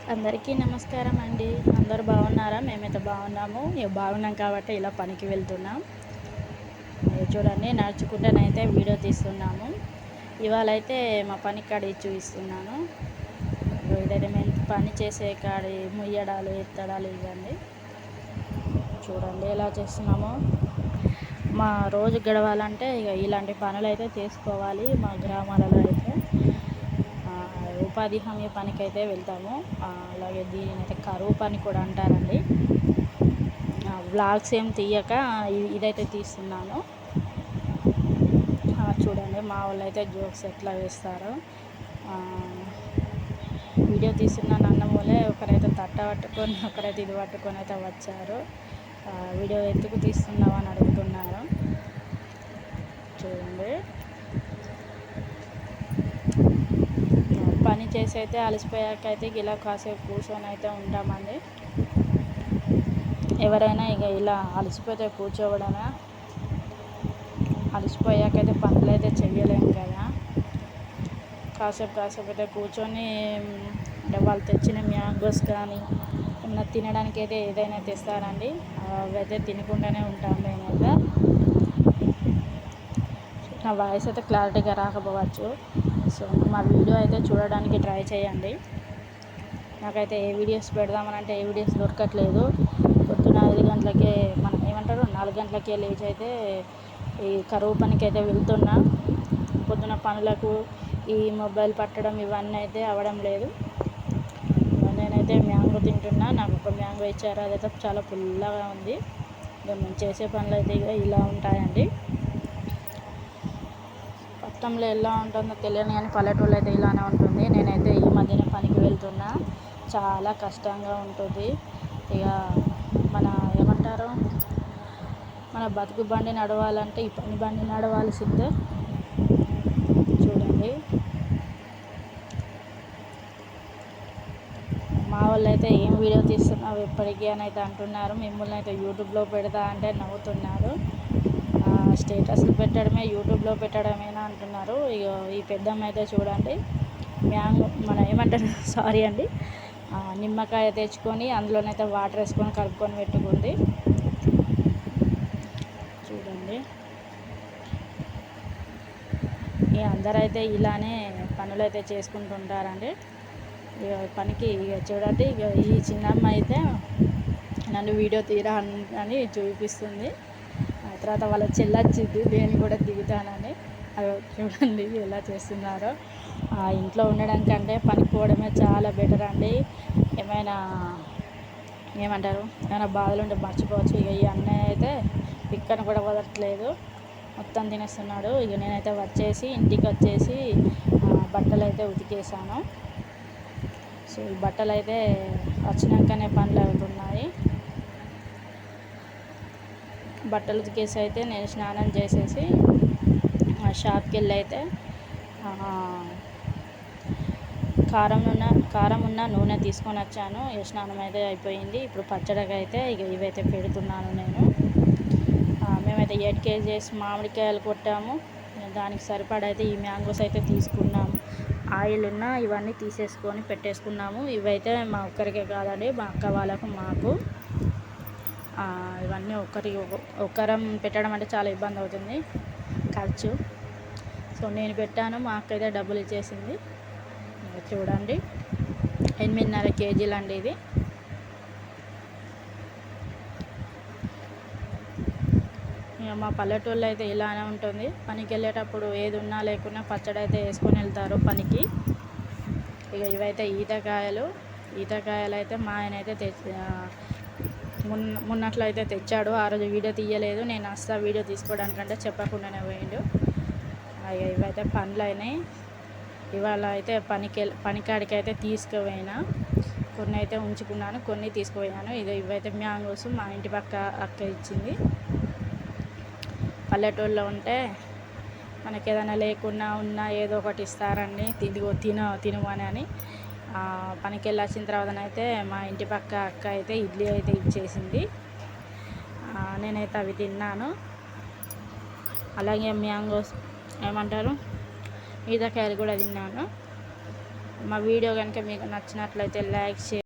అందరికీ నమస్కారం అండి. అందరూ బాగున్నారా? మేమైతే బాగున్నాము. బాగున్నాం కాబట్టి ఇలా పనికి వెళ్తున్నాం. చూడండి, నడుచుకుంటూనైతే వీడియో తీస్తున్నాము. ఇవాళ అయితే మా పని కాడ చూపిస్తున్నాను. ఇదైతే మేము పని చేసే కాడి ముయ్యడాలు, ఎత్తడాలు ఇవన్నీ చూడండి ఎలా చేస్తున్నామో. మా రోజు గడవాలంటే ఇలాంటి పనులు అయితే చేసుకోవాలి. మా గ్రామాలలో అయితే ఉపాధి హామీ పనికైతే వెళ్తాము. అలాగే దీనినైతే కరువు పని కూడా అంటారండి. వ్లాగ్స్ ఏం తీయక ఇదైతే తీస్తున్నాను. చూడండి మా వాళ్ళు అయితే జోక్స్ ఎట్లా వేస్తారో. వీడియో తీస్తున్నాను అన్న మూలే ఒకరైతే తట్ట పట్టుకొని, ఒకరైతే ఇది పట్టుకొని అయితే వచ్చారు. వీడియో ఎందుకు తీస్తున్నావు అని అడుగుతున్నారు. చూడండి, పని చేసి అయితే అలసిపోయాక అయితే ఇలా కాసేపు కూర్చొని అయితే ఉంటామండి. ఎవరైనా ఇలా అలసిపోతే కూర్చోవడమే. అలసిపోయాకైతే పనులు అయితే చెయ్యలేము కదా. కాసేపు అయితే కూర్చొని వాళ్ళు తెచ్చిన మ్యాంగోస్ కానీ తినడానికి అయితే ఏదైనా తెస్తారండి. అవైతే తినకుండానే ఉంటాం మేమైతే. నా వాయిస్ అయితే క్లారిటీగా రాకపోవచ్చు. సో మా వీడియో అయితే చూడడానికి ట్రై చేయండి. నాకైతే ఏ వీడియోస్ పెడదామనంటే ఏ వీడియోస్ దొరకట్లేదు. పొద్దున 5 గంటలకే 4 గంటలకే లేచి అయితే ఈ కరువు పనికి అయితే వెళ్తున్నా. పొద్దున పనులకు ఈ మొబైల్ పట్టడం ఇవన్నీ అయితే అవ్వడం లేదు. నేనైతే మ్యాంగో తింటున్నా. నాకు ఒక మ్యాంగో ఇచ్చారు, అదైతే చాలా పుల్లగా ఉంది. మేము చేసే పనులు అయితే ఇలా ఉంటాయండి. పట్టణంలో ఎలా ఉంటుందో తెలియని కానీ పల్లెటూళ్ళు అయితే ఇలానే ఉంటుంది. నేనైతే ఈ మధ్యన పనికి వెళ్తున్నా. చాలా కష్టంగా ఉంటుంది. మన బతుకు బండి నడవాలంటే ఈ పని బండి నడవాల్సిందే. చూడండి, మా వాళ్ళు అయితే ఏం వీడియో తీస్తున్నావు ఎప్పటికీ అని అయితే అంటున్నారు. మిమ్మల్ని అయితే యూట్యూబ్లో పెడతా అంటే నవ్వుతున్నారు. స్టేటస్లు పెట్టడమే, యూట్యూబ్లో పెట్టడమేనా అంటున్నారు. ఈ పెద్దమ్మ అయితే చూడండి, సారీ అండి, నిమ్మకాయ తెచ్చుకొని అందులోనైతే వాటర్ వేసుకొని కలుపుకొని పెట్టుకుంది. చూడండి, అందరైతే ఇలానే పనులు అయితే చేసుకుంటుంటారండి. పనికి చూడండి, ఈ చిన్నమ్మ అయితే నన్ను వీడియో తీరా అని చూపిస్తుంది. తర్వాత వాళ్ళ చెల్లొచ్చింది, నేను కూడా దిగుతానని. అది చూడండి ఎలా చేస్తున్నారో. ఇంట్లో ఉండడం కంటే పనికి పోవడమే చాలా బెటర్ అండి. ఏమైనా బాధలు ఉంటే మర్చిపోవచ్చు. ఈ అన్నయ్య అయితే పిక్కను కూడా వదలట్లేదు, మొత్తం తినేస్తున్నాడు. నేనైతే ఇంటికి వచ్చేసి బట్టలు అయితే ఉతికేసాను. సో ఈ బట్టలు అయితే వచ్చినాకనే పనులు అవుతున్నాయి. బట్టలు ఉతికేసి అయితే నేను స్నానం చేసేసి షాప్కి వెళ్ళి అయితే కారం ఉన్న నూనె తీసుకొని వచ్చాను. స్నానం అయితే అయిపోయింది. ఇప్పుడు పచ్చడికి అయితే ఇవైతే పెడుతున్నాను నేను. మేమైతే 8 kgs మామిడికాయలు కొట్టాము. దానికి సరిపడా అయితే ఈ మ్యాంగోస్ అయితే తీసుకున్నాము. ఆయిల్ ఉన్న ఇవన్నీ తీసేసుకొని పెట్టేసుకున్నాము. ఇవైతే మా ఒక్కరికే కాదండి, మా అక్క వాళ్ళకు, మాకు. ఇవన్నీ ఒక్కరం పెట్టడం అంటే చాలా ఇబ్బంది అవుతుంది, ఖర్చు. సో నేను పెట్టాను, మా అక్క అయితే డబ్బులు ఇచ్చేసింది. చూడండి, 8.5 kgs అండి ఇది. మా పల్లెటూళ్ళు అయితే ఇలానే ఉంటుంది. పనికి వెళ్ళేటప్పుడు ఏది ఉన్నా లేకున్నా పచ్చడి అయితే వేసుకొని వెళ్తారు పనికి. ఇవైతే ఈతకాయలు అయితే మా ఆయన అయితే మొన్నట్లో అయితే తెచ్చాడు. ఆ రోజు వీడియో తీయలేదు. నేను అస్సలు వీడియో తీసుకోవడానికంటే చెప్పకుండానే పోయిండు. ఇవైతే పండ్లు అయినాయి. ఇవాళ అయితే పనికాడికి అయితే తీసుకుపోయినా. కొన్ని అయితే ఉంచుకున్నాను, కొన్ని తీసుకుపోయాను. ఇవైతే మ్యాంగోస్ మా ఇంటి పక్క అక్క ఇచ్చింది. పల్లెటూళ్ళలో ఉంటే మనకి ఏదైనా లేకున్నా ఉన్నా ఏదో ఒకటి ఇస్తారండి. తినమని అని. పనికి వెళ్ళి వచ్చిన తర్వాతనైతే మా ఇంటి పక్క అక్క అయితే ఇడ్లీ అయితే ఇచ్చేసింది. నేనైతే అవి తిన్నాను. అలాగే మ్యాంగోస్ ఈతకాయలు కూడా తిన్నాను. మా వీడియో కనుక మీకు నచ్చినట్లయితే లైక్ చేయండి.